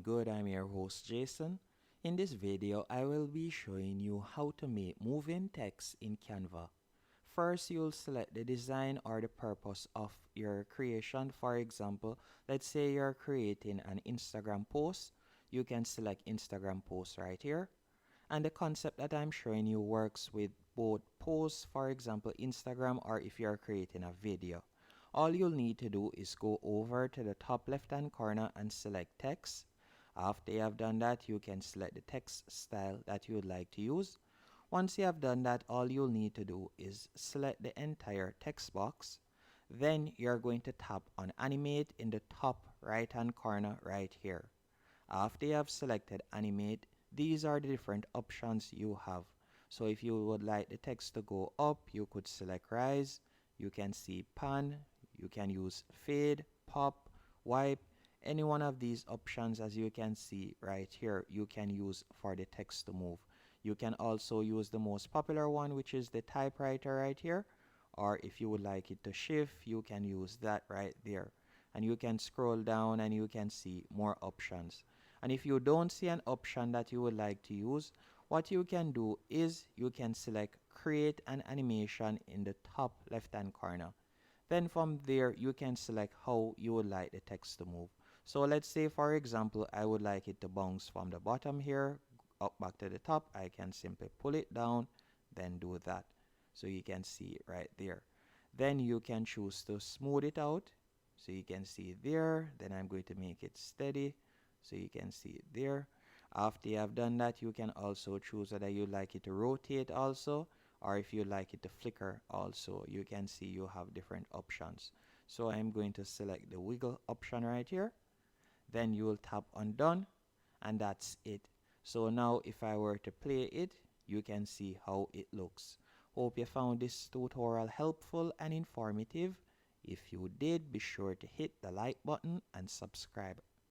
good? I'm your host Jason. In this video, I will be showing you how to make moving text in Canva. First, you'll select the design or the purpose of your creation. For example, let's say you're creating an Instagram post. You can select Instagram post right here. And the concept that I'm showing you works with both posts, for example, Instagram, or if you're creating a video. All you'll need to do is go over to the top left hand corner and select text. After you have done that, you can select the text style that you would like to use. Once you have done that, all you'll need to do is select the entire text box. Then you're going to tap on animate in the top right hand corner right here. After you have selected animate, these are the different options you have. So if you would like the text to go up, you could select rise. You can see pan. You can use fade, pop, wipe. Any one of these options, as you can see right here, you can use for the text to move. You can also use the most popular one, which is the typewriter right here. Or if you would like it to shift, you can use that right there. And you can scroll down and you can see more options. And if you don't see an option that you would like to use, what you can do is you can select create an animation in the top left hand corner. Then from there, you can select how you would like the text to move. So let's say, for example, I would like it to bounce from the bottom here up back to the top. I can simply pull it down, then do that. So you can see it right there. Then you can choose to smooth it out. So you can see it there. Then I'm going to make it steady. So you can see it there. After you have done that, you can also choose whether you like it to rotate also, or if you like it to flicker also. You can see you have different options. So I'm going to select the wiggle option right here. Then you will tap on done, and that's it. So now if I were to play it, you can see how it looks. Hope you found this tutorial helpful and informative. If you did, be sure to hit the like button and subscribe.